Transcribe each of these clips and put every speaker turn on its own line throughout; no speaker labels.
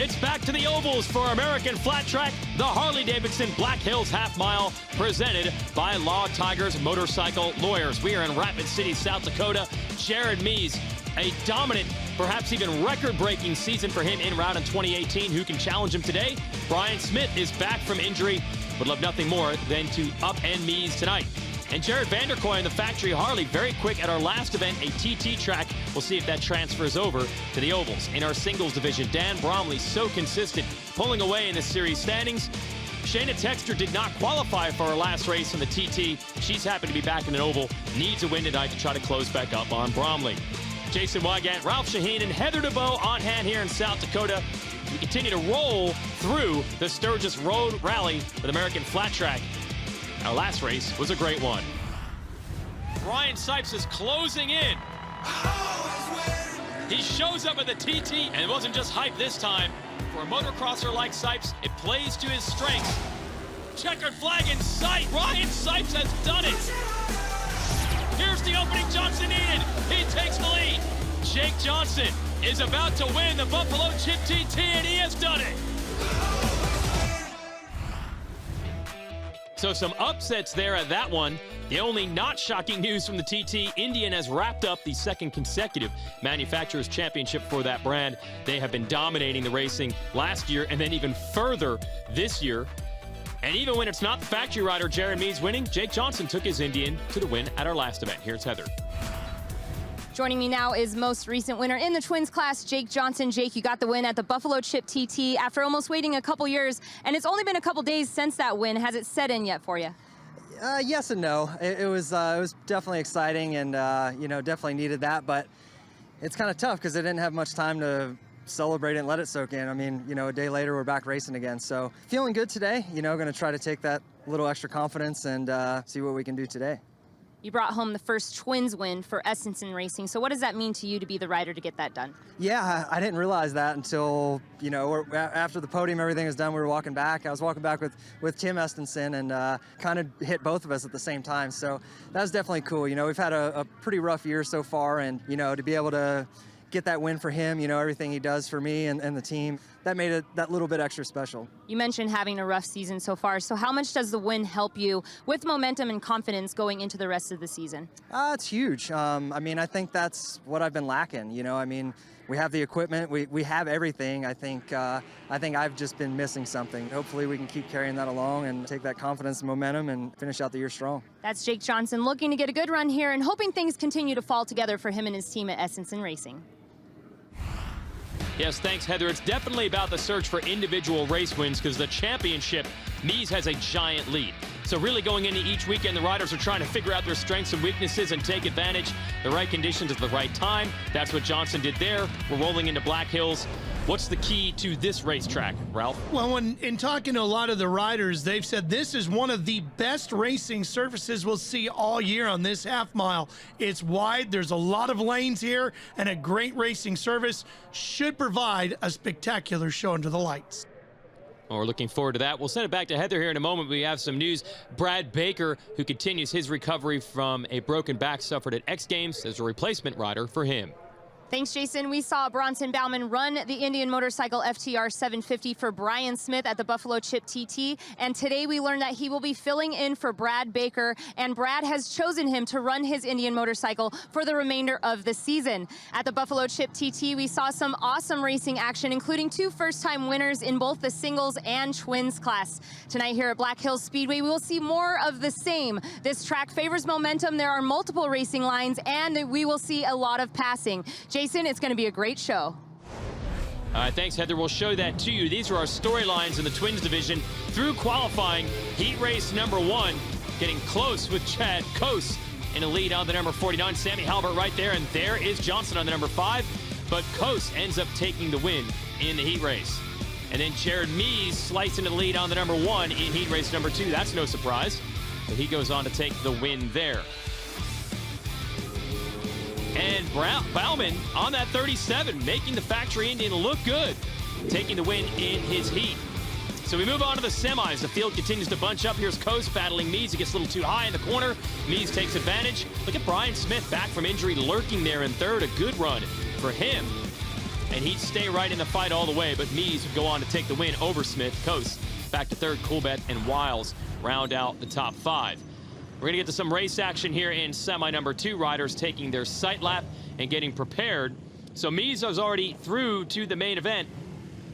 It's back to the ovals for American Flat Track, the Harley-Davidson Black Hills Half-Mile, presented by Law Tigers Motorcycle Lawyers. We are in Rapid City, South Dakota. Jared Mees, a dominant, perhaps even record-breaking season for him en route in 2018. Who can challenge him today? Brian Smith is back from injury. Would love nothing more than to upend Mees tonight. And Jared Vanderkoy in the factory Harley, very quick at our last event, a TT track. We'll see if that transfers over to the ovals. In our singles division, Dan Bromley, so consistent, pulling away in the series standings. Shayna Texter did not qualify for her last race in the TT. She's happy to be back in an oval. Needs a win tonight to try to close back up on Bromley. Jason Wygant, Ralph Shaheen, and Heather DeBow on hand here in South Dakota. We continue to roll through the Sturgis Road Rally with American Flat Track. Our last race was a great one. Ryan Sipes is closing in. He shows up at the TT, and it wasn't just hype this time. For a motocrosser like Sipes, it plays to his strengths. Checkered flag in sight. Ryan Sipes has done it. Here's the opening Johnson needed. He takes the lead. Jake Johnson is about to win the Buffalo Chip TT, and he has done it. So some upsets there at that one. The only not shocking news from the TT, Indian has wrapped up the second consecutive Manufacturers Championship for that brand. They have been dominating the racing last year and then even further this year. And even when it's not the factory rider Jared Mees winning, Jake Johnson took his Indian to the win at our last event. Here's Heather.
Joining me now is most recent winner in the twins class, Jake Johnson. Jake, you got the win at the Buffalo Chip TT after almost waiting a couple years, and it's only been a couple days since that win. Has it set in yet for you?
Yes and no. It was definitely exciting, and definitely needed that. But it's kind of tough because I didn't have much time to celebrate it and let it soak in. I mean, a day later we're back racing again. So feeling good today. Going to try to take that little extra confidence and see what we can do today.
You brought home the first twins win for Estenson Racing. So what does that mean to you to be the rider to get that done?
Yeah, I didn't realize that until, after the podium, everything was done, we were walking back. I was walking back with Tim Estenson and kind of hit both of us at the same time. So that was definitely cool. We've had a pretty rough year so far, and, to be able to get that win for him, everything he does for me and the team, that made it that little bit extra special.
You mentioned having a rough season so far, so how much does the win help you with momentum and confidence going into the rest of the season?
It's huge. I think that's what I've been lacking. We have the equipment, we have everything. I think I've just been missing something. Hopefully we can keep carrying that along and take that confidence and momentum and finish out the year strong.
That's Jake Johnson looking to get a good run here and hoping things continue to fall together for him and his team at Estenson Racing.
Yes, thanks, Heather. It's definitely about the search for individual race wins because the championship, Mees has a giant lead. So really going into each weekend, the riders are trying to figure out their strengths and weaknesses and take advantage. The right conditions at the right time. That's what Johnson did there. We're rolling into Black Hills. What's the key to this racetrack, Ralph?
Well, in talking to a lot of the riders, they've said this is one of the best racing surfaces we'll see all year on this half mile. It's wide, there's a lot of lanes here, and a great racing service should provide a spectacular show under the lights.
Well, we're looking forward to that. We'll send it back to Heather here in a moment. We have some news. Brad Baker, who continues his recovery from a broken back suffered at X Games, as a replacement rider for him.
Thanks, Jason. We saw Bronson Bauman run the Indian Motorcycle FTR 750 for Brian Smith at the Buffalo Chip TT, and today we learned that he will be filling in for Brad Baker, and Brad has chosen him to run his Indian motorcycle for the remainder of the season. At the Buffalo Chip TT, we saw some awesome racing action, including 2 first-time winners in both the singles and twins class. Tonight here at Black Hills Speedway, we will see more of the same. This track favors momentum. There are multiple racing lines, and we will see a lot of passing. Jason, it's going to be a great show.
All right, thanks, Heather. We'll show that to you. These are our storylines in the twins division through qualifying. Heat race number 1, getting close with Chad Coase in a lead on the number 49. Sammy Halbert right there, and there is Johnson on the number 5. But Coase ends up taking the win in the heat race. And then Jared Mees slicing the lead on the number 1 in heat race number 2. That's no surprise. But he goes on to take the win there. And Bauman on that 37, making the factory Indian look good, taking the win in his heat. So we move on to the semis. The field continues to bunch up. Here's Coase battling Mees. He gets a little too high in the corner. Mees takes advantage. Look at Brian Smith back from injury, lurking there in third. A good run for him. and he'd stay right in the fight all the way, but Mees would go on to take the win over Smith. Coast back to third, Coolbet and Wiles round out the top 5. We're going to get to some race action here in semi number 2. Riders taking their sight lap and getting prepared. So Mees was already through to the main event.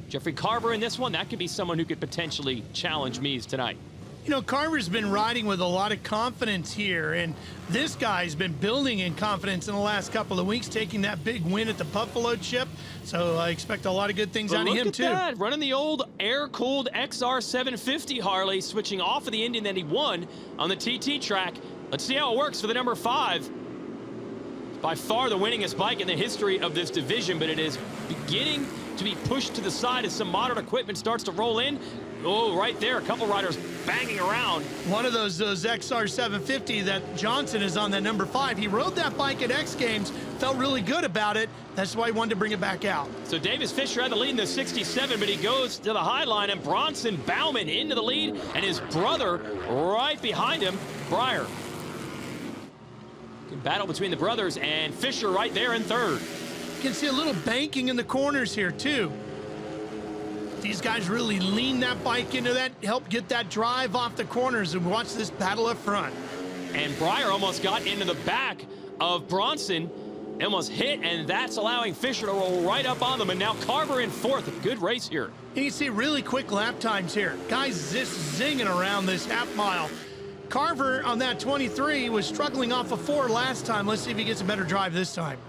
Jeffrey Carver in this one, that could be someone who could potentially challenge Mees tonight.
You know, Carver's been riding with a lot of confidence here, and this guy's been building in confidence in the last couple of weeks, taking that big win at the Buffalo Chip. So I expect a lot of good things out of him, too.
That. Running the old air-cooled XR 750 Harley, switching off of the Indian that he won on the TT track. Let's see how it works for the number 5. By far the winningest bike in the history of this division, but it is beginning to be pushed to the side as some modern equipment starts to roll in. Oh, right there, a couple riders banging around.
One of those XR 750 that Johnson is on, that number 5. He rode that bike at X Games, felt really good about it. That's why he wanted to bring it back out.
So Davis Fisher had the lead in the 67, but he goes to the high line, and Bronson Bauman into the lead, and his brother right behind him, Breyer. Good battle between the brothers, and Fisher right there in third.
You can see a little banking in the corners here, too. These guys really lean that bike into that, help get that drive off the corners, and watch this battle up front.
And Breyer almost got into the back of Bronson, almost hit, and that's allowing Fisher to roll right up on them. And now Carver in fourth. A good race here.
You can see really quick lap times here. Guys just zinging around this half mile. Carver on that 23 was struggling off of 4 last time. Let's see if he gets a better drive this time.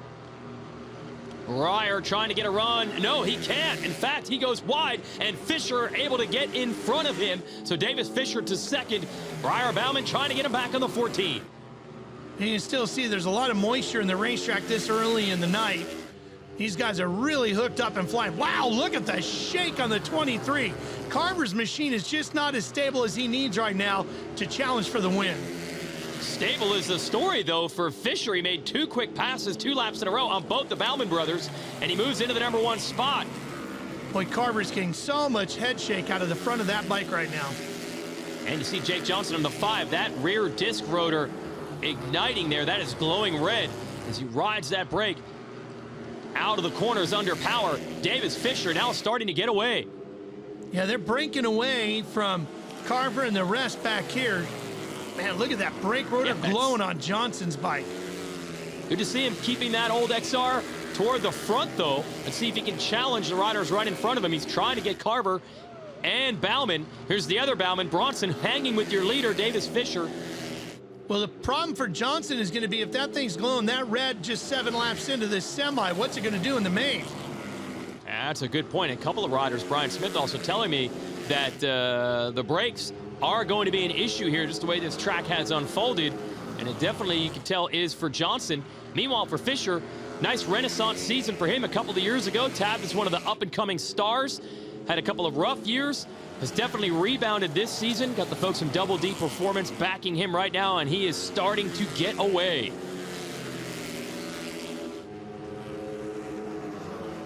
Breyer trying to get a run. No, he can't. In fact, he goes wide, and Fisher able to get in front of him. So Davis Fisher to second. Breyer Bauman trying to get him back on the 14.
You can still see there's a lot of moisture in the racetrack this early in the night. These guys are really hooked up and flying. Wow, look at the shake on the 23. Carver's machine is just not as stable as he needs right now to challenge for the win.
Stable is the story, though, for Fisher. He made 2 quick passes, 2 laps in a row on both the Bauman brothers, and he moves into the number 1 spot.
Boy, Carver's getting so much head shake out of the front of that bike right now.
And you see Jake Johnson on the 5. That rear disc rotor igniting there. That is glowing red as he rides that brake out of the corners under power. Davis Fisher now starting to get away.
Yeah, they're breaking away from Carver and the rest back here. Man, look at that brake rotor glowing on Johnson's bike.
Good to see him keeping that old XR toward the front, though. Let's see if he can challenge the riders right in front of him. He's trying to get Carver and Bauman. Here's the other Bauman. Bronson hanging with your leader, Davis Fisher.
Well, the problem for Johnson is going to be if that thing's glowing that red just 7 laps into this semi, what's it going to do in the main?
That's a good point. A couple of riders, Brian Smith also telling me that the brakes are going to be an issue here, just the way this track has unfolded. And it definitely, you can tell, is for Johnson. Meanwhile, for Fisher, nice renaissance season for him a couple of years ago. Tabbed as one of the up-and-coming stars. Had a couple of rough years. Has definitely rebounded this season. Got the folks from Double D Performance backing him right now, and he is starting to get away.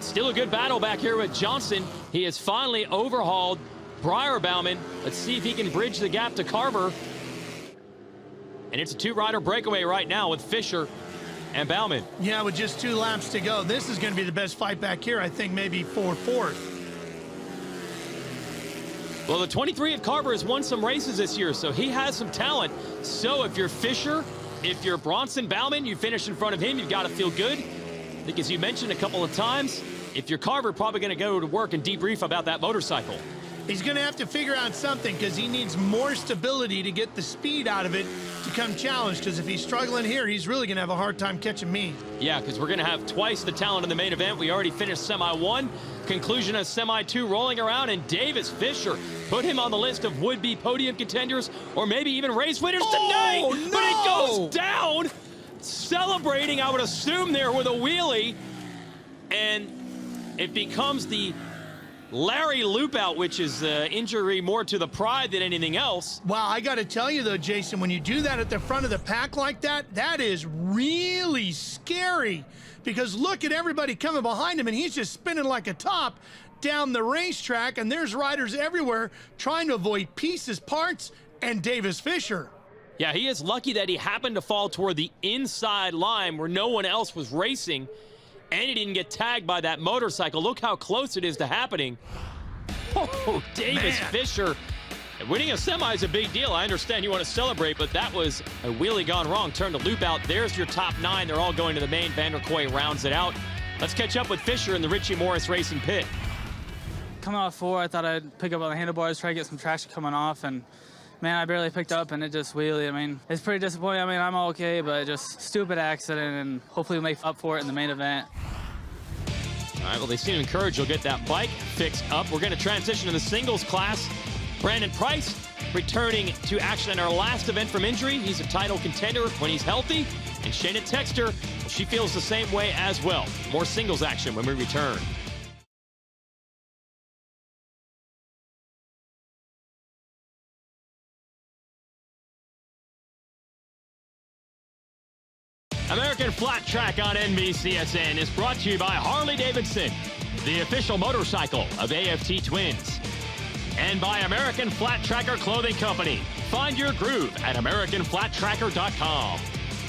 Still a good battle back here with Johnson. He has finally overhauled Breyer Bauman. Let's see if he can bridge the gap to Carver. And it's a 2-rider breakaway right now with Fisher and Bauman.
Yeah, with just 2 laps to go. This is going to be the best fight back here, I think maybe for fourth.
Well, the 23 of Carver has won some races this year, so he has some talent. So if you're Fisher, if you're Bronson Bauman, you finish in front of him, you've got to feel good. I think, as you mentioned a couple of times, if you're Carver, probably going to go to work and debrief about that motorcycle.
He's going to have to figure out something because he needs more stability to get the speed out of it to come challenge, because if he's struggling here, he's really going to have a hard time catching me.
Yeah, because we're going to have twice the talent in the main event. We already finished Semi 1. Conclusion of Semi 2 rolling around, and Davis Fisher put him on the list of would-be podium contenders or maybe even race winners tonight.
No!
But it goes down, celebrating, I would assume, there with a wheelie, and it becomes the Larry Loopout, which is injury more to the pride than anything else.
Wow, I got to tell you, though, Jason, when you do that at the front of the pack like that, that is really scary. Because look at everybody coming behind him, and he's just spinning like a top down the racetrack, and there's riders everywhere trying to avoid pieces, parts, and Davis Fisher.
Yeah, he is lucky that he happened to fall toward the inside line where no one else was racing. and he didn't get tagged by that motorcycle. Look how close it is to happening. Oh, Davis Fisher. Winning a semi is a big deal. I understand you want to celebrate, but that was a wheelie gone wrong. Turn to loop out. There's your top 9. They're all going to the main. Van der Kooi rounds it out. Let's catch up with Fisher in the Richie Morris Racing pit.
Coming off 4, I thought I'd pick up on the handlebars, try to get some traction coming off, and man, I barely picked up, and it just wheelie. I mean, it's pretty disappointing. I mean, I'm okay, but just stupid accident, and hopefully we'll make up for it in the main event.
All right, well, they seem encouraged you'll get that bike fixed up. We're going to transition to the singles class. Brandon Price returning to action in our last event from injury. He's a title contender when he's healthy. And Shayna Texter, well, she feels the same way as well. More singles action when we return. American Flat Track on NBCSN is brought to you by Harley-Davidson, the official motorcycle of AFT Twins. And by American Flat Tracker Clothing Company. Find your groove at AmericanFlatTracker.com.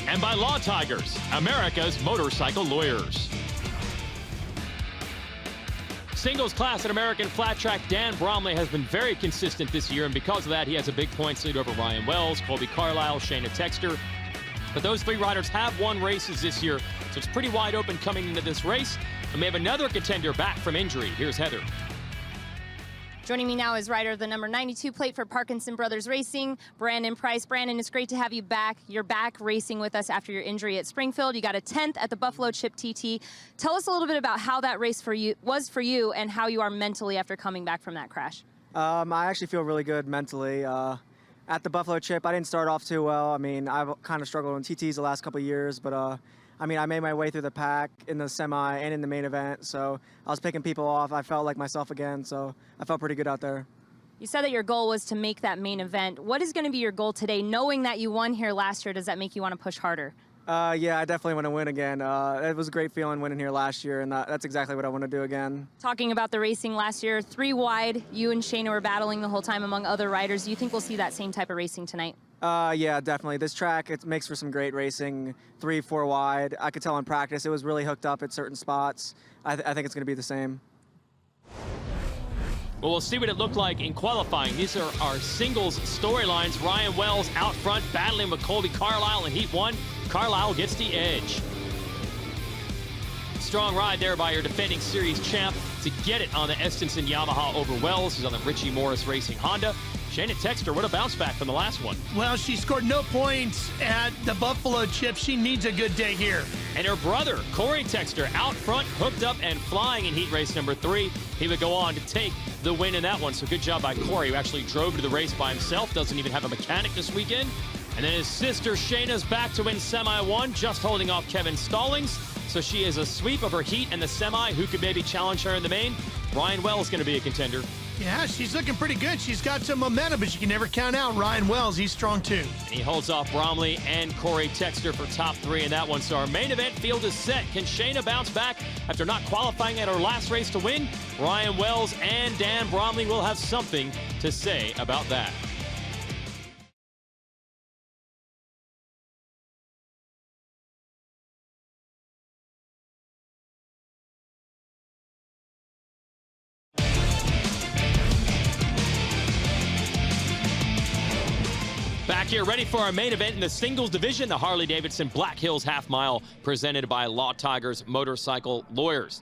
And by Law Tigers, America's motorcycle lawyers. Singles class at American Flat Track, Dan Bromley has been very consistent this year, and because of that, he has a big points lead over Ryan Wells, Colby Carlisle, Shayna Texter. But those 3 riders have won races this year, so it's pretty wide open coming into this race. And we have another contender back from injury. Here's Heather.
Joining me now is rider of the number 92 plate for Parkinson Brothers Racing, Brandon Price. Brandon, it's great to have you back. You're back racing with us after your injury at Springfield. You got a 10th at the Buffalo Chip TT. Tell us a little bit about how that race was for you and how you are mentally after coming back from that crash.
I actually feel really good mentally. At the Buffalo Chip, I didn't start off too well. I mean, I've kind of struggled in TTs the last couple of years, but I mean, I made my way through the pack in the semi and in the main event, so I was picking people off. I felt like myself again, so I felt pretty good out there.
You said that your goal was to make that main event. What is going to be your goal today? Knowing that you won here last year, does that make you want to push harder?
Yeah, I definitely want to win again. It was a great feeling winning here last year, and that's exactly what I want to do again.
Talking about the racing last year, 3 wide, you and Shayna were battling the whole time among other riders. Do you think we'll see that same type of racing tonight?
Yeah, definitely. This track, it makes for some great racing, 3, 4 wide. I could tell in practice it was really hooked up at certain spots. I think it's going to be the same.
Well, we'll see what it looked like in qualifying. These are our singles storylines. Ryan Wells out front battling with Colby Carlisle in Heat 1. Carlisle gets the edge. Strong ride there by your defending series champ to get it on the Estenson Yamaha over Wells, who's on the Richie Morris Racing Honda. Shayna Texter, what a bounce back from the last one.
Well, she scored no points at the Buffalo Chip. She needs a good day here.
And her brother, Corey Texter, out front, hooked up and flying in heat race number 3. He would go on to take the win in that one. So good job by Corey, who actually drove to the race by himself. Doesn't even have a mechanic this weekend. And then his sister Shayna's back to win Semi 1, just holding off Kevin Stallings. So she is a sweep of her heat and the semi. Who could maybe challenge her in the main? Ryan Wells going to be a contender.
Yeah, she's looking pretty good. She's got some momentum, but you can never count out Ryan Wells. He's strong, too.
And he holds off Bromley and Corey Texter for top 3 in that one. So our main event field is set. Can Shayna bounce back after not qualifying at her last race to win? Ryan Wells and Dan Bromley will have something to say about that. Back here, ready for our main event in the singles division, the Harley-Davidson Black Hills Half-Mile, presented by Law Tigers Motorcycle Lawyers.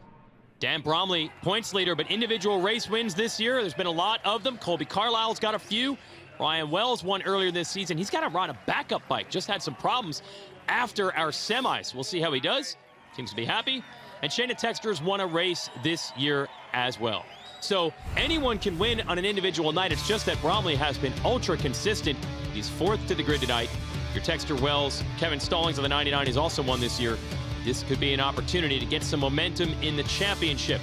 Dan Bromley, points leader, but individual race wins this year. There's been a lot of them. Colby Carlisle's got a few. Ryan Wells won earlier this season. He's got to run a backup bike. Just had some problems after our semis. We'll see how he does. Seems to be happy. And Shayna Texter's won a race this year as well. So anyone can win on an individual night. It's just that Bromley has been ultra consistent. He's 4th to the grid tonight. Your Texter Wells, Kevin Stallings on the 99 has also won this year. This could be an opportunity to get some momentum in the championship.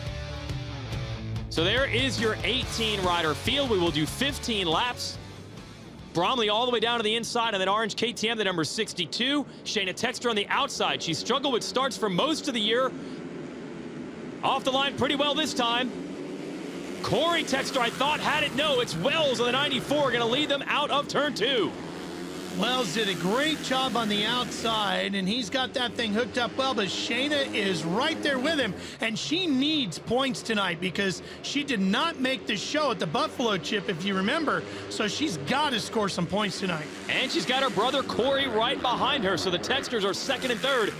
So there is your 18-rider field. We will do 15 laps. Bromley all the way down to the inside on that orange KTM, the number 62. Shayna Texter on the outside. She struggled with starts for most of the year. Off the line pretty well this time. Corey Texter, I thought, had it. No, it's Wells on the 94, going to lead them out of turn 2.
Wells did a great job on the outside, and he's got that thing hooked up well, but Shayna is right there with him, and she needs points tonight because she did not make the show at the Buffalo Chip, if you remember, so she's got to score some points tonight.
And she's got her brother Corey right behind her, so the Texters are second and third.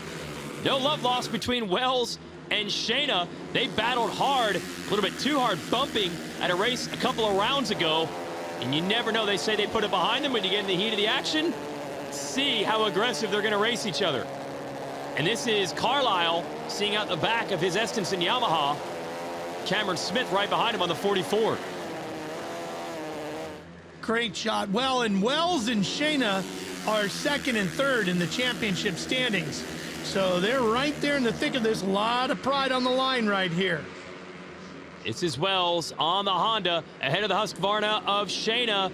No love lost between Wells and Shayna. They battled hard, a little bit too hard, bumping at a race a couple of rounds ago. And you never know, they say they put it behind them when you get in the heat of the action. See how aggressive they're going to race each other. And this is Carlisle seeing out the back of his Estenson Yamaha. Cameron Smith right behind him on the 44.
Great shot. Well, and Wells and Shayna are second and third in the championship standings. So they're right there in the thick of this. A lot of pride on the line right here.
This is Wells on the Honda ahead of the Husqvarna of Shayna.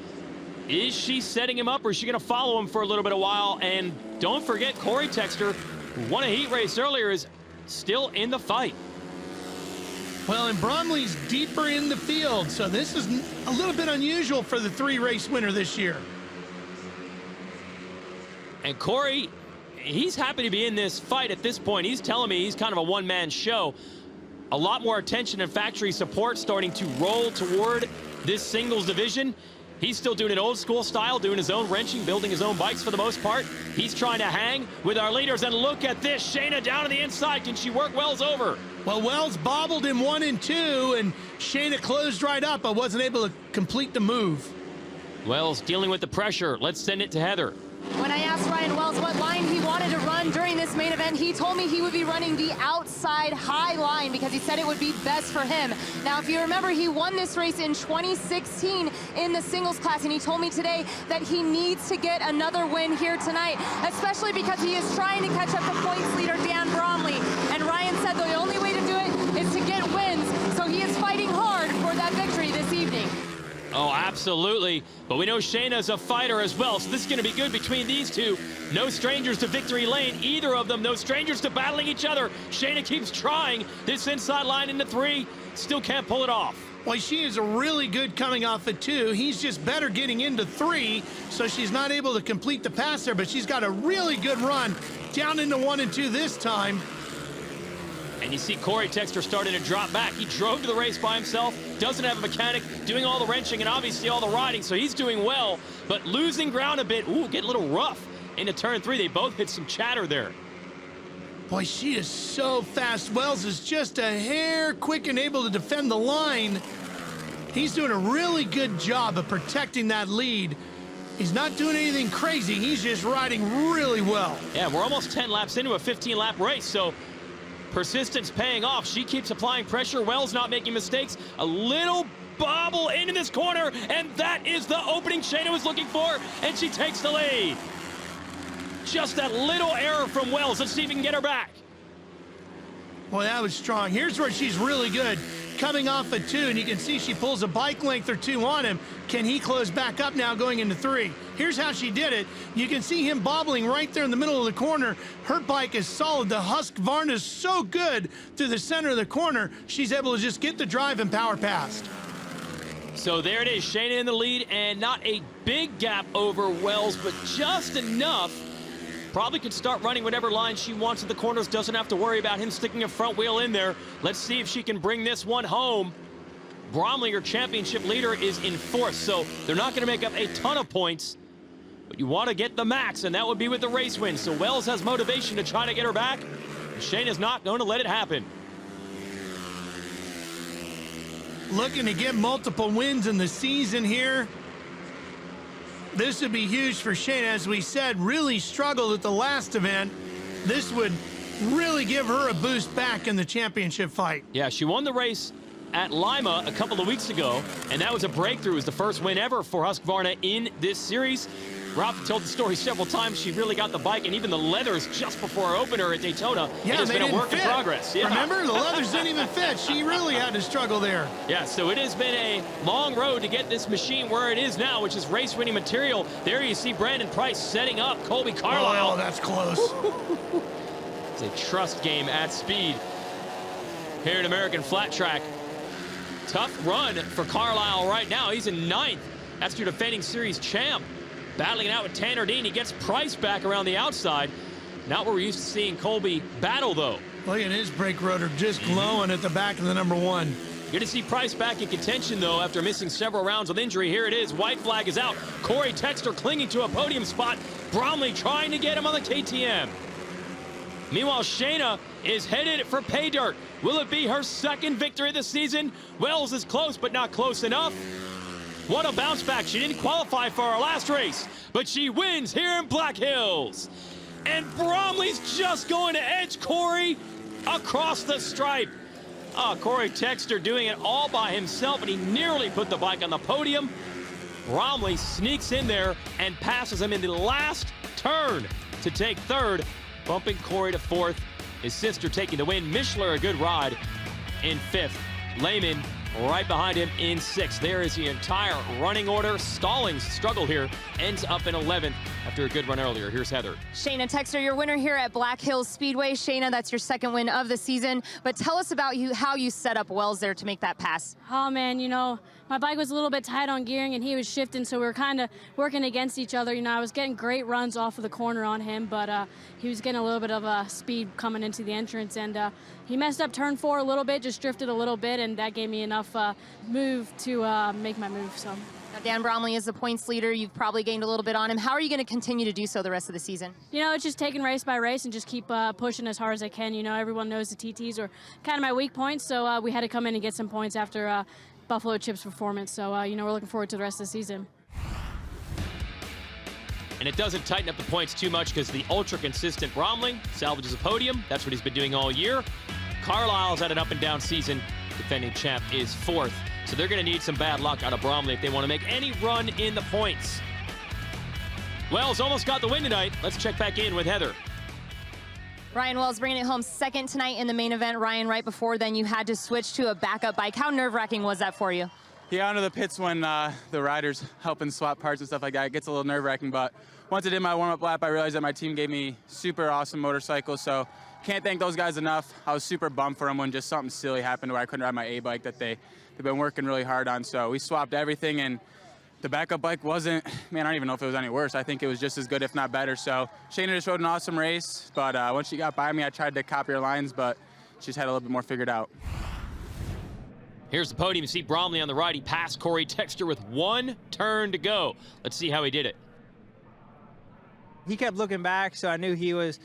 Is she setting him up, or is she going to follow him for a little bit of while? And don't forget, Corey Texter, who won a heat race earlier, is still in the fight.
Well, and Bromley's deeper in the field, so this is a little bit unusual for the 3-race winner this year.
And Corey, he's happy to be in this fight at this point. He's telling me he's kind of a one-man show. A lot more attention and factory support starting to roll toward this singles division. He's still doing it old school style, doing his own wrenching, building his own bikes for the most part. He's trying to hang with our leaders, and look at this. Shayna down on the inside. Can she work Wells over?
Well, Wells bobbled him 1 and 2, and Shayna closed right up, but wasn't able to complete the move.
Wells dealing with the pressure. Let's send it to Heather.
When I asked Ryan Wells what line he wanted to run during this main event, he told me he would be running the outside high line because he said it would be best for him. Now, if you remember, he won this race in 2016 in the singles class, and he told me today that he needs to get another win here tonight, especially because he is trying to catch up the points leader, Dan Bromley. And Ryan said the only way to do it is to get wins, so he is fighting hard for that victory this evening.
Oh, absolutely. But we know Shayna's a fighter as well, so this is going to be good between these two. No strangers to victory lane, either of them. No strangers to battling each other. Shayna keeps trying this inside line into 3. Still can't pull it off.
Well, she is really good coming off of 2. He's just better getting into 3, so she's not able to complete the pass there, but she's got a really good run down into 1 and 2 this time.
And you see Corey Texter starting to drop back. He drove to the race by himself, doesn't have a mechanic, doing all the wrenching and obviously all the riding, so he's doing well, but losing ground a bit. Ooh, getting a little rough into turn 3. They both hit some chatter there.
Boy, she is so fast. Wells is just a hair quick and able to defend the line. He's doing a really good job of protecting that lead. He's not doing anything crazy. He's just riding really well.
Yeah, we're almost 10 laps into a 15-lap race, so persistence paying off. She keeps applying pressure. Wells not making mistakes. A little bobble into this corner, and that is the opening Shayna was looking for, and she takes the lead. Just that little error from Wells. Let's see if we can get her back.
Well, that was strong. Here's where she's really good. Coming off of 2, and you can see she pulls a bike length or 2 on him. Can he close back up now going into 3? Here's how she did it. You can see him bobbling right there in the middle of the corner. Her bike is solid. The Husqvarna is so good through the center of the corner. She's able to just get the drive and power past.
So there it is, Shayna in the lead, and not a big gap over Wells, but just enough. Probably could start running whatever line she wants at the corners. Doesn't have to worry about him sticking a front wheel in there. Let's see if she can bring this one home. Bromley, your championship leader, is in 4th, so they're not going to make up a ton of points. But you want to get the max, and that would be with the race win. So Wells has motivation to try to get her back. And Shayna's not going to let it happen.
Looking to get multiple wins in the season here. This would be huge for Shayna. As we said, really struggled at the last event. This would really give her a boost back in the championship fight.
Yeah, she won the race at Lima a couple of weeks ago, and that was a breakthrough. It was the first win ever for Husqvarna in this series. Rob told the story several times. She really got the bike and even the leathers just before our opener at Daytona.
Yeah,
it's been a work in progress. Yeah.
Remember, the leathers didn't even fit. She really had to struggle there.
Yeah, so it has been a long road to get this machine where it is now, which is race-winning material. There you see Brandon Price setting up Colby Carlisle.
Oh, that's close.
It's a trust game at speed here at American Flat Track. Tough run for Carlisle right now. He's in 9th. That's your defending series champ. battling it out with Tanner Dean. He gets Price back around the outside. Not where we're used to seeing Colby battle, though.
Look at his brake rotor just glowing at the back of the number 1.
Good to see Price back in contention, though, after missing several rounds with injury. Here it is. White flag is out. Corey Texter clinging to a podium spot. Bromley trying to get him on the KTM. Meanwhile, Shayna is headed for pay dirt. Will it be her second victory of the season? Wells is close, but not close enough. What a bounce back. She didn't qualify for our last race, but she wins here in Black Hills. And Bromley's just going to edge Corey across the stripe. Corey Texter doing it all by himself, and he nearly put the bike on the podium. Bromley sneaks in there and passes him in the last turn to take third, bumping Corey to fourth. His sister taking the win. Mishler, a good ride, in fifth. Lehman right behind him in sixth. There is the entire running order. Stallings struggle here, ends up in 11th after a good run earlier. Here's Heather.
Shayna Texter, your winner here at Black Hills Speedway. Shayna, that's your second win of the season. But tell us about how you set up Wells there to make that pass.
Oh, man, you know, my bike was a little bit tight on gearing and he was shifting, so we were kind of working against each other. You know, I was getting great runs off of the corner on him, but he was getting a little bit of speed coming into the entrance, and he messed up turn 4 a little bit, just drifted a little bit, and that gave me enough move to make my move. So.
Now, Dan Bromley is the points leader. You've probably gained a little bit on him. How are you going to continue to do so the rest of the season?
You know, it's just taking race by race and just keep pushing as hard as I can. You know, everyone knows the TTs are kind of my weak points, so we had to come in and get some points after Buffalo Chip's performance. So, you know, we're looking forward to the rest of the season.
And it doesn't tighten up the points too much because the ultra-consistent Bromley salvages a podium. That's what he's been doing all year. Carlisle's had an up-and-down season. Defending champ is fourth. So they're going to need some bad luck out of Bromley if they want to make any run in the points. Wells almost got the win tonight. Let's check back in with Heather.
Ryan Wells bringing it home second tonight in the main event. Ryan, right before then you had to switch to a backup bike. How nerve-wracking was that for you?
Yeah, under the pits when the riders helping swap parts and stuff like that, it gets a little nerve-wracking, but once I did my warm-up lap, I realized that my team gave me super awesome motorcycles, so can't thank those guys enough. I was super bummed for them when just something silly happened where I couldn't ride my A bike that they've been working really hard on, so we swapped everything, and the backup bike wasn't, man, I don't even know if it was any worse. I think it was just as good, if not better, so Shayna just rode an awesome race, but once she got by me, I tried to copy her lines, but she just had a little bit more figured out.
Here's the podium. You see Bromley on the right. He passed Corey Texter with one turn to go. Let's see how he did it.
He kept looking back, so I knew he was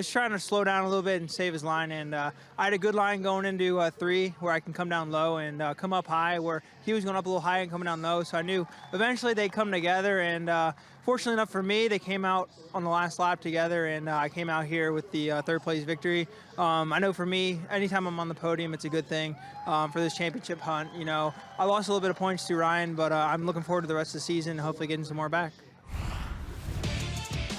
trying to slow down a little bit and save his line. And I had a good line going into 3 where I can come down low and come up high, where he was going up a little high and coming down low. So I knew eventually they'd come together. And fortunately enough for me, they came out on the last lap together, and I came out here with the third place victory. I know for me, anytime I'm on the podium, it's a good thing for this championship hunt. You know, I lost a little bit of points to Ryan, but I'm looking forward to the rest of the season and hopefully getting some more back.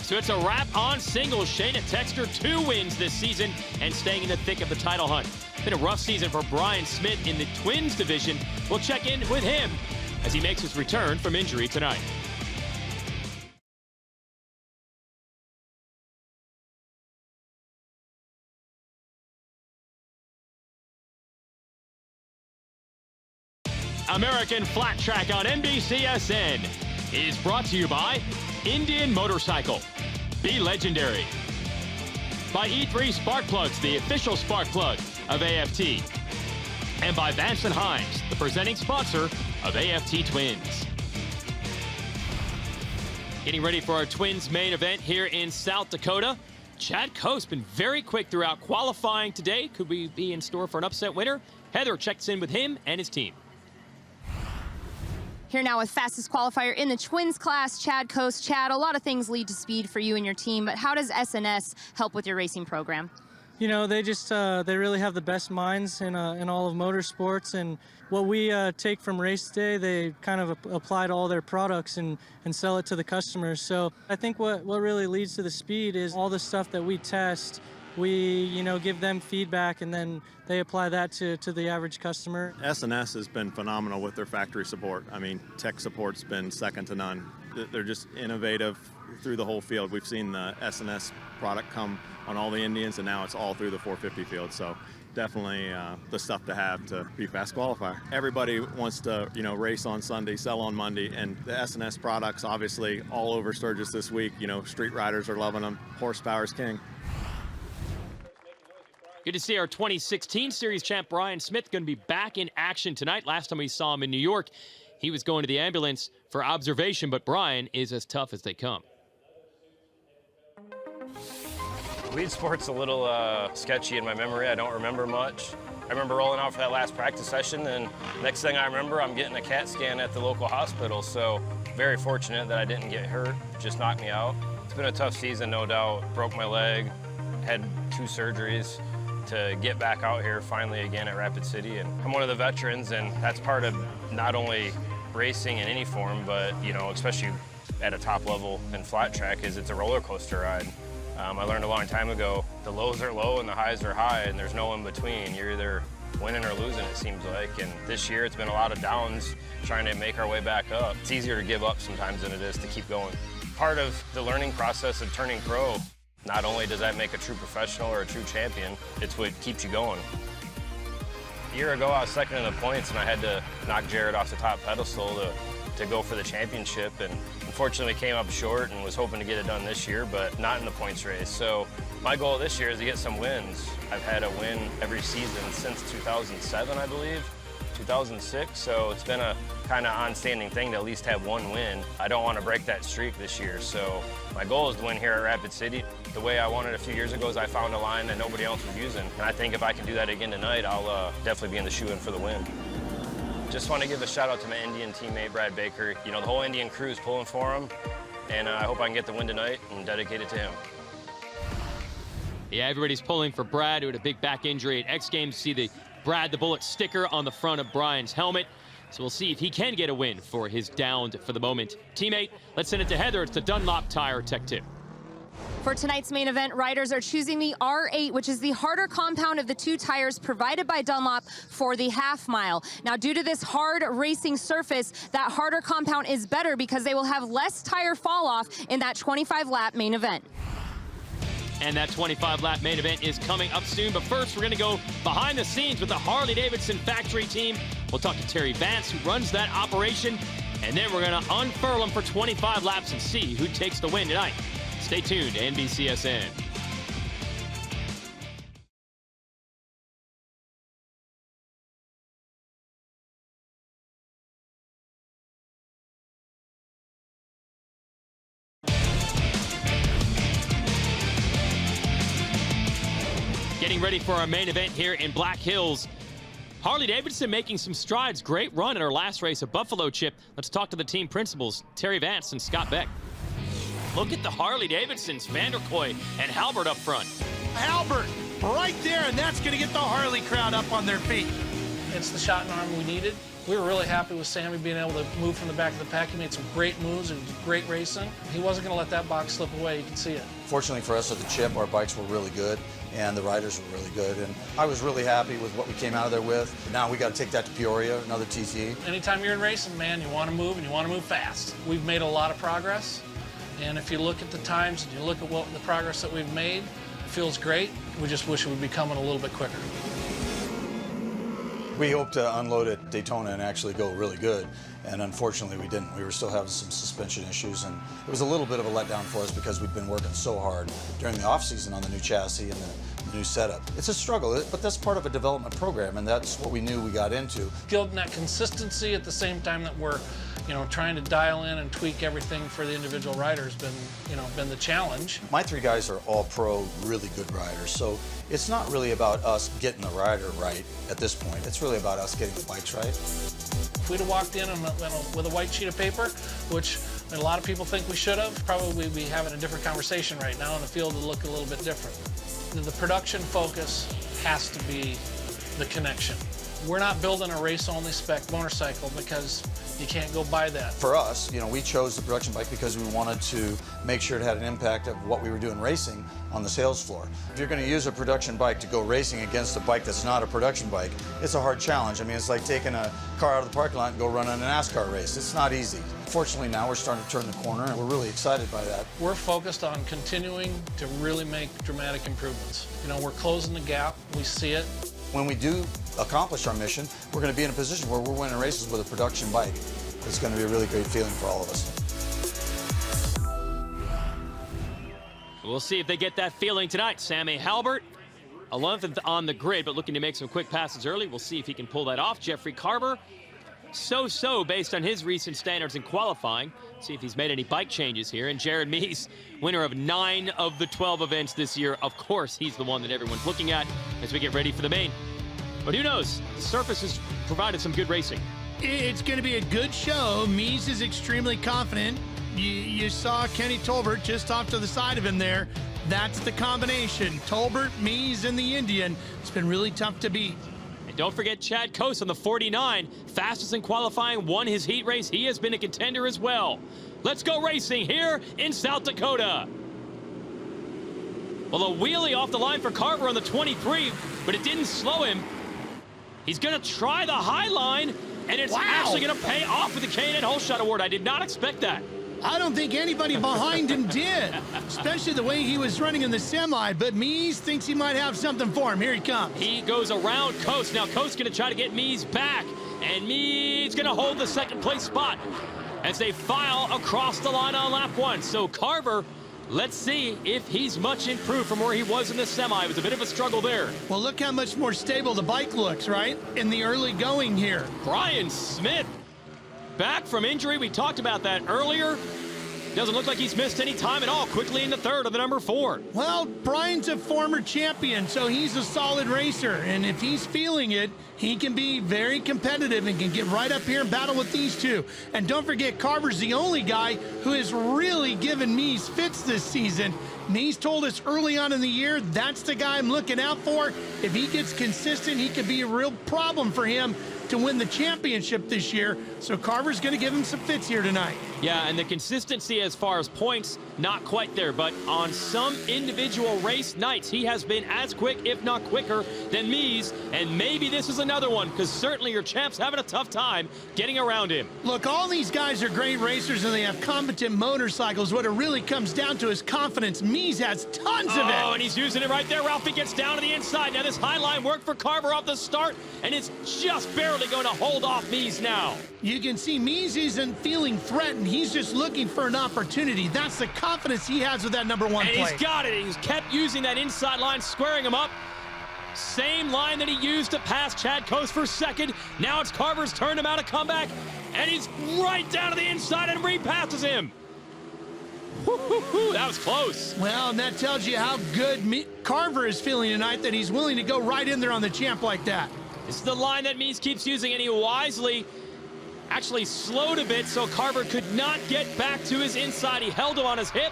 So it's a wrap on singles. Shayna Texter, 2 wins this season and staying in the thick of the title hunt. Been a rough season for Brian Smith in the Twins division. We'll check in with him as he makes his return from injury tonight. American Flat Track on NBCSN is brought to you by Indian Motorcycle. Be legendary. By E3 Spark Plugs, the official spark plug of AFT. And by Vance & Hines, the presenting sponsor of AFT Twins. Getting ready for our Twins main event here in South Dakota. Chad Coast been very quick throughout qualifying today. Could we be in store for an upset winner? Heather checks in with him and his team.
Here now with fastest qualifier in the Twins class, Chad Coast. Chad, a lot of things lead to speed for you and your team, but how does SNS help with your racing program?
You know, they just they really have the best minds in all of motorsports, and what we take from race day, they kind of apply to all their products and sell it to the customers. So I think what really leads to the speed is all the stuff that we test we give them feedback, and then they apply that to the average customer.
S&S has been phenomenal with their factory support. I mean, tech support's been second to none. They're just innovative through the whole field. We've seen the S&S product come on all the Indians, and now it's all through the 450 field. So definitely the stuff to have to be fast qualifier. Everybody wants to, race on Sunday, sell on Monday, and the S&S products obviously all over Sturgis this week. Street riders are loving them. Horsepower's king.
Good to see our 2016 Series champ Brian Smith going to be back in action tonight. Last time we saw him in New York, he was going to the ambulance for observation, but Brian is as tough as they come.
Lead sport's a little sketchy in my memory. I don't remember much. I remember rolling out for that last practice session, and next thing I remember, I'm getting a CAT scan at the local hospital. So very fortunate that I didn't get hurt, just knocked me out. It's been a tough season, no doubt. Broke my leg, had 2 surgeries to get back out here finally again at Rapid City. And I'm one of the veterans, and that's part of not only racing in any form, but especially at a top level in flat track, is it's a roller coaster ride. I learned a long time ago, the lows are low and the highs are high, and there's no in between. You're either winning or losing, it seems like. And this year it's been a lot of downs trying to make our way back up. It's easier to give up sometimes than it is to keep going. Part of the learning process of turning pro, not only does that make a true professional or a true champion, it's what keeps you going. A year ago, I was second in the points, and I had to knock Jared off the top pedestal to go for the championship. And unfortunately came up short and was hoping to get it done this year, but not in the points race. So my goal this year is to get some wins. I've had a win every season since 2007, I believe, 2006. So it's been a kind of on-standing thing to at least have 1 win. I don't want to break that streak this year. So my goal is to win here at Rapid City. The way I won it a few years ago is I found a line that nobody else was using. And I think if I can do that again tonight, I'll definitely be in the shoe-in for the win. Just want to give a shout out to my Indian teammate, Brad Baker. The whole Indian crew is pulling for him, and I hope I can get the win tonight and dedicate it to him.
Yeah, everybody's pulling for Brad, who had a big back injury at X Games. See the Brad the Bullet sticker on the front of Brian's helmet. So we'll see if he can get a win for his downed, for the moment, teammate. Let's send it to Heather. It's the Dunlop Tire Tech Tip.
For tonight's main event, riders are choosing the R8, which is the harder compound of the 2 tires provided by Dunlop for the half-mile. Now, due to this hard racing surface, that harder compound is better because they will have less tire fall-off in that 25-lap main event.
And that 25-lap main event is coming up soon. But first, we're going to go behind the scenes with the Harley-Davidson factory team. We'll talk to Terry Vance, who runs that operation. And then we're going to unfurl them for 25 laps and see who takes the win tonight. Stay tuned to NBCSN. Getting ready for our main event here in Black Hills. Harley-Davidson making some strides. Great run in our last race, a Buffalo Chip. Let's talk to the team principals, Terry Vance and Scott Beck. Look at the Harley-Davidsons, Vanderkoy and Halbert up front.
Halbert right there, and that's going to get the Harley crowd up on their feet.
It's the shot in arm we needed. We were really happy with Sammy being able to move from the back of the pack. He made some great moves and great racing. He wasn't going to let that box slip away. You can see it.
Fortunately for us at the Chip, our bikes were really good, and the riders were really good. And I was really happy with what we came out of there with. Now we got to take that to Peoria, another TT.
Anytime you're in racing, man, you want to move, and you want to move fast. We've made a lot of progress. And if you look at the times and you look at the progress that we've made, it feels great. We just wish it would be coming a little bit quicker.
We hoped to unload at Daytona and actually go really good, and unfortunately we didn't. We were still having some suspension issues, and it was a little bit of a letdown for us because we've been working so hard during the off-season on the new chassis and the new setup. It's a struggle, but that's part of a development program, and that's what we knew we got into.
Building that consistency at the same time that we're trying to dial in and tweak everything for the individual rider has been the challenge.
My 3 guys are all pro, really good riders, so it's not really about us getting the rider right at this point. It's really about us getting the bikes right.
If we'd have walked in with a white sheet of paper, which a lot of people think we should have, probably we'd be having a different conversation right now, and the field would look a little bit different. The production focus has to be the connection. We're not building a race-only spec motorcycle because You can't go by that.
For us, you know, we chose the production bike because we wanted to make sure it had an impact of what we were doing racing on the sales floor. If you're going to use a production bike to go racing against a bike that's not a production bike, it's a hard challenge. I mean, it's like taking a car out of the parking lot and go run in a NASCAR race. It's not easy. Fortunately, now we're starting to turn the corner, and we're really excited by that.
We're focused on continuing to really make dramatic improvements. You know, we're closing the gap. We see it.
When we do accomplish our mission, we're going to be in a position where we're winning races with a production bike. It's going to be a really great feeling for all of us.
We'll see if they get that feeling tonight. Sammy Halbert, 11th on the grid, but looking to make some quick passes early. We'll see if he can pull that off. Jeffrey Carver, so-so based on his recent standards in qualifying. See if he's made any bike changes here. And Jared Mees, winner of 9 of the 12 events this year. Of course, he's the one that everyone's looking at as we get ready for the main. But who knows? The surface has provided some good racing.
It's going to be a good show. Mees is extremely confident. You saw Kenny Tolbert just off to the side of him there. That's the combination. Tolbert, Mees, and the Indian. It's been really tough to beat.
And don't forget Chad Coase on the 49. Fastest in qualifying, won his heat race. He has been a contender as well. Let's go racing here in South Dakota. Well, a wheelie off the line for Carver on the 23, but it didn't slow him. He's going to try the high line, and it's actually going to pay off with the K&N Holeshot Award. I did not expect that.
I don't think anybody behind him did, especially the way he was running in the semi, but Mees thinks he might have something for him. Here he comes.
He goes around Coase. Now Coase going to try to get Mees back, and Mees going to hold the second place spot as they file across the line on lap 1. So Carver, let's see if he's much improved from where he was in the semi. It was a bit of a struggle there.
Well, look how much more stable the bike looks, right? In the early going here.
Brian Smith, back from injury. We talked about that earlier. Doesn't look like he's missed any time at all. Quickly in the third of the number 4.
Well, Brian's a former champion, so he's a solid racer. And if he's feeling it, he can be very competitive and can get right up here and battle with these two. And don't forget, Carver's the only guy who has really given Mees fits this season. Mees told us early on in the year, that's the guy I'm looking out for. If he gets consistent, he could be a real problem for him to win the championship this year. So Carver's going to give him some fits here tonight.
Yeah, and the consistency as far as points, not quite there. But on some individual race nights, he has been as quick, if not quicker, than Mees. And maybe this is another one, because certainly your champ's having a tough time getting around him.
Look, all these guys are great racers, and they have competent motorcycles. What it really comes down to is confidence. Mees has tons of it.
Oh, and he's using it right there. Ralphie gets down to the inside. Now this high line worked for Carver off the start, and it's just barely going to hold off Mees now.
You can see Mees isn't feeling threatened. He's just looking for an opportunity. That's the confidence he has with that number 1 plate.
And he's got it. He's kept using that inside line, squaring him up. Same line that he used to pass Chad Coase for second. Now it's Carver's turn to mount a comeback, and he's right down to the inside and repasses him. That was close.
Well, and that tells you how good Carver is feeling tonight, that he's willing to go right in there on the champ like that.
This is the line that Mees keeps using, and he wisely actually slowed a bit so Carver could not get back to his inside. He held him on his hip.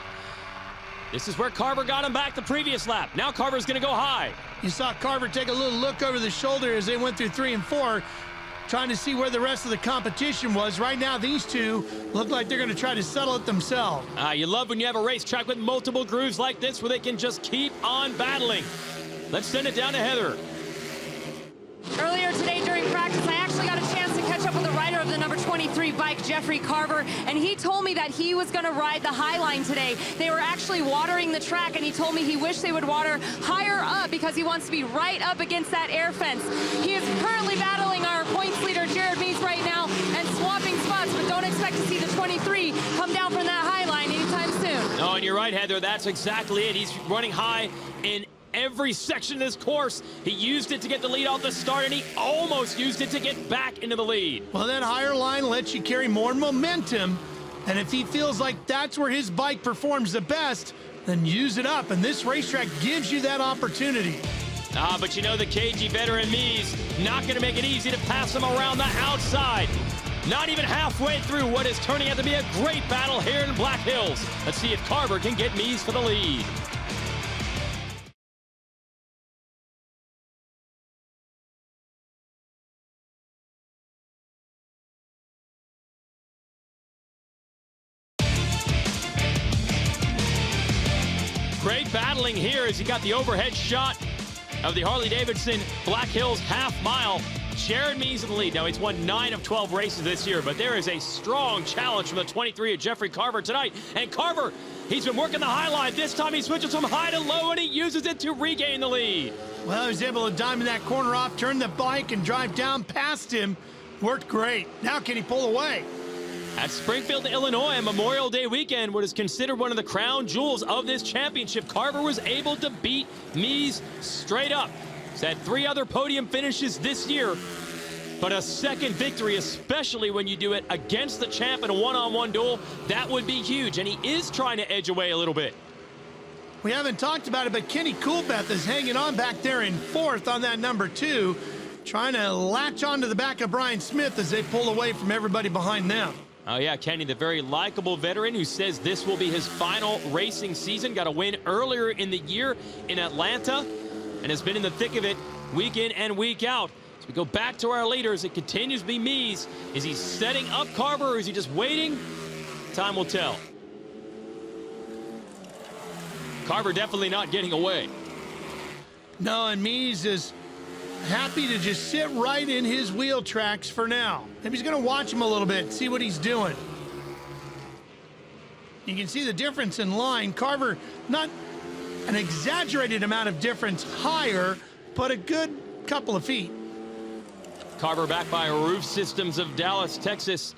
This is where Carver got him back the previous lap. Now Carver's going to go high.
You saw Carver take a little look over the shoulder as they went through 3 and 4, trying to see where the rest of the competition was. Right now, these two look like they're going to try to settle it themselves.
You love when you have a racetrack with multiple grooves like this where they can just keep on battling. Let's send it down to Heather.
Earlier today during practice, I actually got a chance to catch up with the rider of the number 23 bike, Jeffrey Carver, and he told me that he was going to ride the high line today. They were actually watering the track, and he told me he wished they would water higher up because he wants to be right up against that air fence. He is currently battling our points leader, Jared Mees, right now, and swapping spots, but don't expect to see the 23 come down from that high line anytime soon.
No, and you're right, Heather. That's exactly it. He's running high in every section of this course. He used it to get the lead off the start, and he almost used it to get back into the lead.
Well, that higher line lets you carry more momentum, and if he feels like that's where his bike performs the best, then use it up, and this racetrack gives you that opportunity.
But you know the cagey veteran Mees not going to make it easy to pass him around the outside. Not even halfway through what is turning out to be a great battle here in Black Hills. Let's see if Carver can get Mees for the lead. battling here as he got the overhead shot of the Harley-Davidson Black Hills Half-Mile. Jared Mees in the lead. Now, he's won 9 of 12 races this year, but there is a strong challenge from the 23 of Jeffrey Carver tonight. And Carver, he's been working the high line. This time he switches from high to low, and he uses it to regain the lead.
Well, he was able to diamond that corner off, turn the bike, and drive down past him. Worked great. Now can he pull away?
At Springfield, Illinois, Memorial Day weekend, what is considered one of the crown jewels of this championship, Carver was able to beat Mees straight up. He's had 3 other podium finishes this year, but a second victory, especially when you do it against the champ in a one-on-one duel, that would be huge, and he is trying to edge away a little bit.
We haven't talked about it, but Kenny Coolbeth is hanging on back there in 4th on that number 2, trying to latch onto the back of Brian Smith as they pull away from everybody behind them.
Oh, yeah, Kenny, the very likable veteran who says this will be his final racing season. Got a win earlier in the year in Atlanta and has been in the thick of it week in and week out. As we go back to our leaders, it continues to be Mees. Is he setting up Carver, or is he just waiting? Time will tell. Carver definitely not getting away.
No, and Mees is happy to just sit right in his wheel tracks for now. Maybe he's going to watch him a little bit, see what he's doing. You can see the difference in line. Carver, not an exaggerated amount of difference higher, but a good couple of feet.
Carver back by Roof Systems of Dallas, Texas.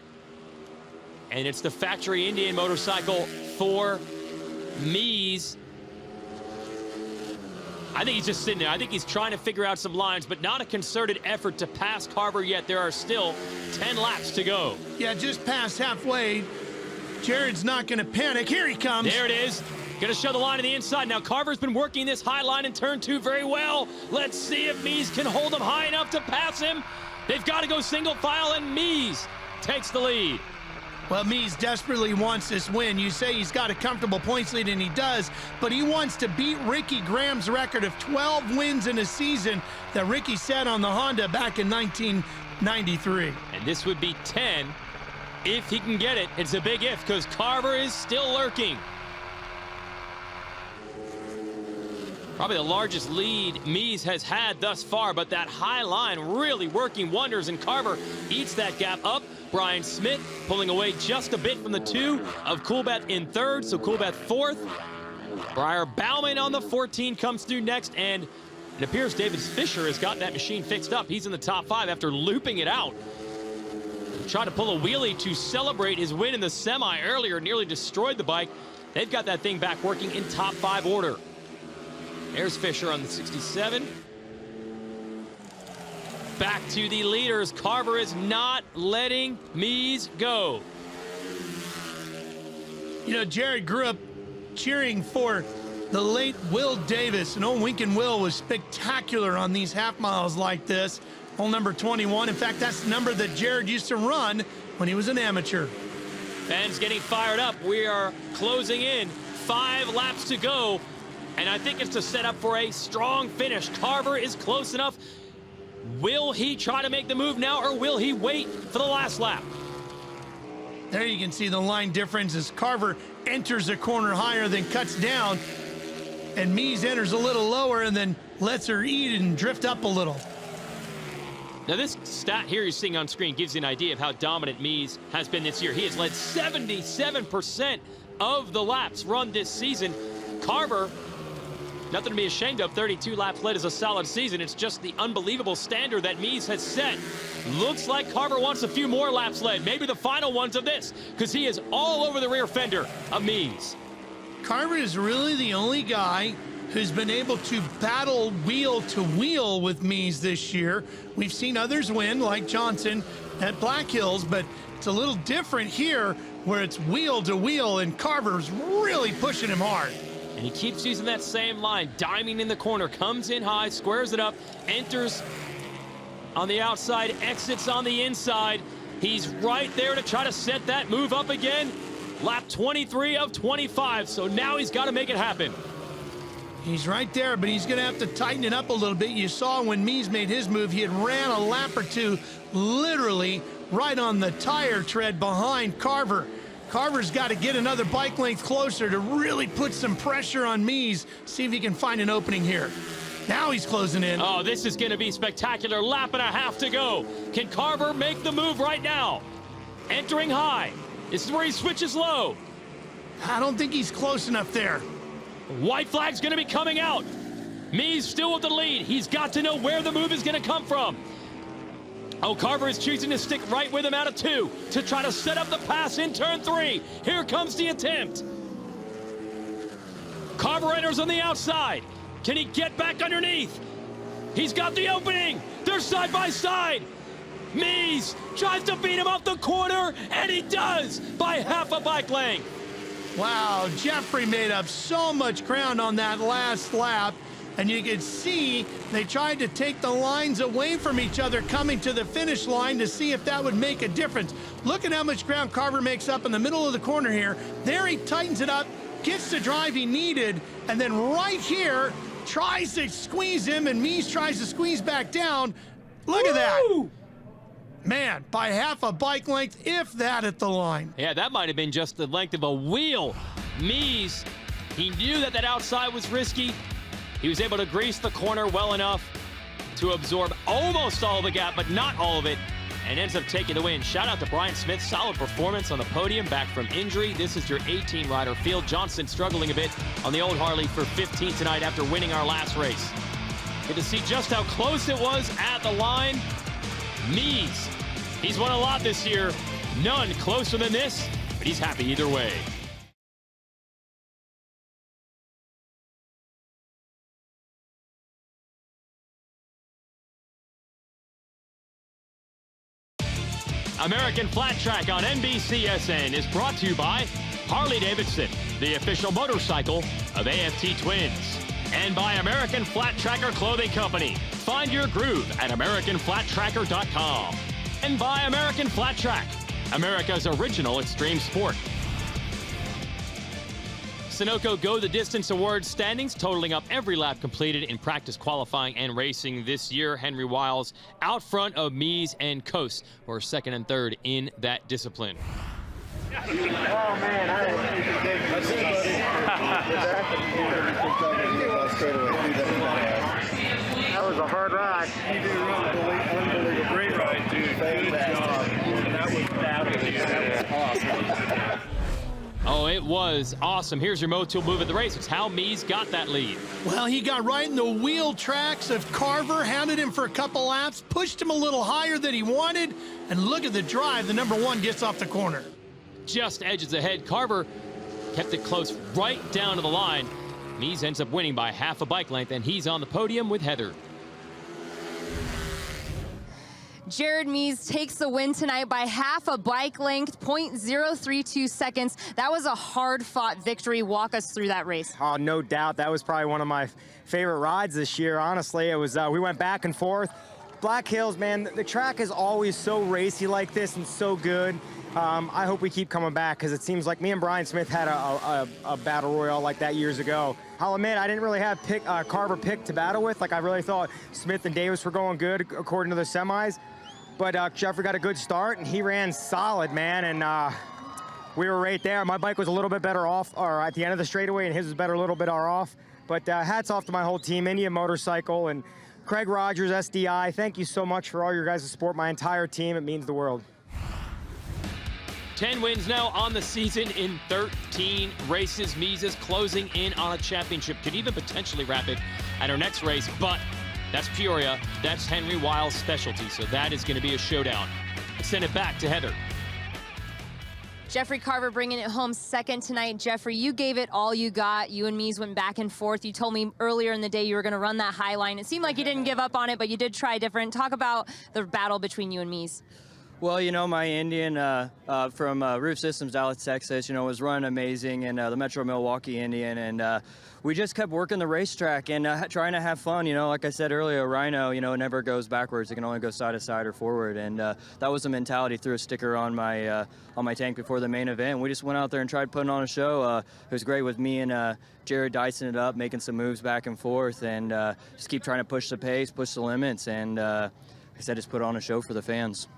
And it's the factory Indian motorcycle for Mees. I think he's just sitting there. I think he's trying to figure out some lines, but not a concerted effort to pass Carver yet. There are still 10 laps to go.
Yeah, just past halfway. Jared's not going to panic. Here he comes.
There it is. Going to show the line on the inside. Now, Carver's been working this high line in turn 2 very well. Let's see if Mees can hold him high enough to pass him. They've got to go single file, and Mees takes the lead.
Well, Mees desperately wants this win. You say he's got a comfortable points lead, and he does, but he wants to beat Ricky Graham's record of 12 wins in a season that Ricky set on the Honda back in 1993.
And this would be 10 if he can get it. It's a big if, because Carver is still lurking. Probably the largest lead Mees has had thus far, but that high line really working wonders, and Carver eats that gap up. Brian Smith pulling away just a bit from the 2 of Coolbeth in 3rd, so Coolbeth 4th. Briar Bauman on the 14 comes through next, and it appears David Fisher has got that machine fixed up. He's in the top 5 after looping it out. Tried to pull a wheelie to celebrate his win in the semi earlier, nearly destroyed the bike. They've got that thing back working in top 5 order. There's Fisher on the 67. Back to the leaders. Carver is not letting Mees go.
You know, Jared grew up cheering for the late Will Davis, and old Winkin' Will was spectacular on these half miles like this. Old number 21. In fact, that's the number that Jared used to run when he was an amateur.
Fans getting fired up. We are closing in. 5 laps to go. And I think it's to set up for a strong finish. Carver is close enough. Will he try to make the move now, or will he wait for the last lap?
There you can see the line difference as Carver enters a corner higher, then cuts down, and Mees enters a little lower and then lets her eat and drift up a little.
Now, this stat here you're seeing on screen gives you an idea of how dominant Mees has been this year. He has led 77% of the laps run this season. Carver, nothing to be ashamed of. 32 laps led is a solid season. It's just the unbelievable standard that Mees has set. Looks like Carver wants a few more laps led, maybe the final ones of this, because he is all over the rear fender of Mees.
Carver is really the only guy who's been able to battle wheel to wheel with Mees this year. We've seen others win, like Johnson at Black Hills, but it's a little different here where it's wheel to wheel, and Carver's really pushing him hard.
And he keeps using that same line, diming in the corner, comes in high, squares it up, enters on the outside, exits on the inside. He's right there to try to set that move up again. Lap 23 of 25, so now he's got to make it happen.
He's right there, but he's going to have to tighten it up a little bit. You saw when Mees made his move, he had ran a lap or two literally right on the tire tread behind Carver. Carver's got to get another bike length closer to really put some pressure on Mies, see if he can find an opening here. Now he's closing in.
Oh, this is going to be spectacular. Lap and a half to go. Can Carver make the move right now? Entering high. This is where he switches low.
I don't think he's close enough there.
White flag's going to be coming out. Mies still with the lead. He's got to know where the move is going to come from. Oh, Carver is choosing to stick right with him out of 2 to try to set up the pass in turn 3. Here comes the attempt. Carver enters on the outside. Can he get back underneath? He's got the opening. They're side by side. Mies tries to beat him off the corner, and he does by half a bike length.
Wow, Jeffrey made up so much ground on that last lap, and you could see they tried to take the lines away from each other coming to the finish line to see if that would make a difference. Look at how much ground Carver makes up in the middle of the corner here. There he tightens it up, gets the drive he needed, and then right here, tries to squeeze him, and Mies tries to squeeze back down. Look at that. Man, by half a bike length, if that, at the line.
Yeah, that might have been just the length of a wheel. Mies, he knew that that outside was risky. He was able to grease the corner well enough to absorb almost all the gap, but not all of it, and ends up taking the win. Shout out to Brian Smith. Solid performance on the podium, back from injury. This is your 18 rider. Field Johnson struggling a bit on the old Harley for 15 tonight after winning our last race. Good to see just how close it was at the line. Mies, he's won a lot this year. None closer than this, but he's happy either way. American Flat Track on NBCSN is brought to you by Harley-Davidson, the official motorcycle of AFT Twins, and by American Flat Tracker Clothing Company. Find your groove at AmericanFlatTracker.com. And by American Flat Track, America's original extreme sport. Sunoco Go the Distance Awards standings totaling up every lap completed in practice qualifying and racing this year. Henry Wiles out front of Mies and Coase, who are second and third in that discipline.
Oh man, I didn't see the big. That was a hard ride. You did unbelievable. Great ride, dude. Good job. That was fabulous. That was awesome.
Oh, it was awesome. Here's your Motul move of the race. It's how Mies got that lead.
Well, he got right in the wheel tracks of Carver, hounded him for a couple laps, pushed him a little higher than he wanted, and look at the drive. The number 1 gets off the corner.
Just edges ahead. Carver kept it close right down to the line. Mies ends up winning by half a bike length, and he's on the podium with Heather.
Jared Mies takes the win tonight by half a bike length, 0.032 seconds. That was a hard-fought victory. Walk us through that race.
Oh, no doubt. That was probably one of my favorite rides this year, honestly. It was, we went back and forth. Black Hills, man, the track is always so racy like this and so good. I hope we keep coming back because it seems like me and Brian Smith had a battle royale like that years ago. I'll admit I didn't really have Carver picked to battle with. Like I really thought Smith and Davis were going good according to the semis. But Jeffrey got a good start and he ran solid, man. And we were right there. My bike was a little bit better off, or at the end of the straightaway, and his was better a little bit off. But hats off to my whole team, Indian Motorcycle and Craig Rogers, SDI. Thank you so much for all your guys' support. My entire team, it means the world.
10 wins now on the season in 13 races. Mies is closing in on a championship. Could even potentially wrap it at our next race, but that's Peoria. That's Henry Wiles' specialty, so that is going to be a showdown. Send it back to Heather.
Jeffrey Carver bringing it home second tonight. Jeffrey, you gave it all you got. You and Mies went back and forth. You told me earlier in the day you were going to run that high line. It seemed like you didn't give up on it, but you did try different. Talk about the battle between you and Mies.
Well, you know, my Indian from Roof Systems, Dallas, Texas, you know, was running amazing, and the Metro Milwaukee Indian, and we just kept working the racetrack and trying to have fun. You know, like I said earlier, Rhino, you know, it never goes backwards. It can only go side to side or forward, and that was the mentality. Threw a sticker on my tank before the main event. We just went out there and tried putting on a show. It was great with me and Jared dicing it up, making some moves back and forth, and just keep trying to push the pace, push the limits, and like I said, just put on a show for the fans.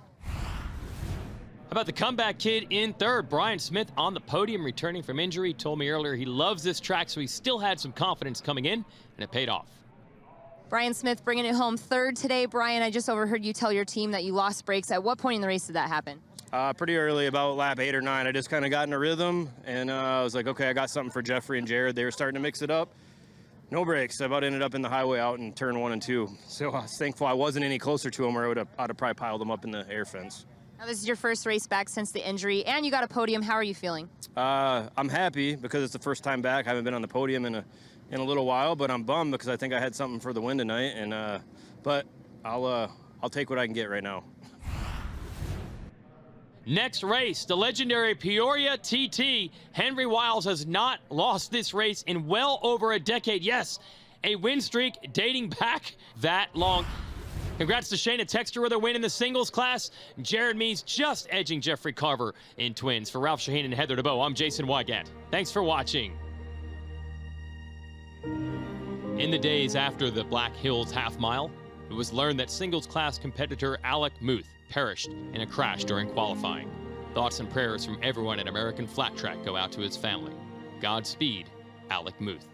How About the comeback kid in third, Brian Smith on the podium returning from injury. Told me earlier he loves this track, so he still had some confidence coming in, and it paid off.
Brian Smith bringing it home third today. Brian, I just overheard you tell your team that you lost brakes. At what point in the race did that happen?
Pretty early, about lap 8 or 9. I just kind of got in a rhythm, and I was like, okay, I got something for Jeffrey and Jared. They were starting to mix it up. No brakes. I about ended up in the highway out in turn 1 and 2. So I was thankful I wasn't any closer to them, or I'd have probably piled them up in the air fence.
Now, this is your first race back since the injury, and you got a podium. How are you feeling?
I'm happy because it's the first time back. I haven't been on the podium in a little while, but I'm bummed because I think I had something for the win tonight. And but I'll take what I can get right now.
Next race, the legendary Peoria TT. Henry Wiles has not lost this race in well over a decade. Yes, a win streak dating back that long. Congrats to Shayna Texter with a win in the singles class. Jared Mees just edging Jeffrey Carver in twins. For Ralph Shaheen and Heather DeBow, I'm Jason Wygant. Thanks for watching. In the days after the Black Hills Half-Mile, it was learned that singles class competitor Alec Muth perished in a crash during qualifying. Thoughts and prayers from everyone at American Flat Track go out to his family. Godspeed, Alec Muth.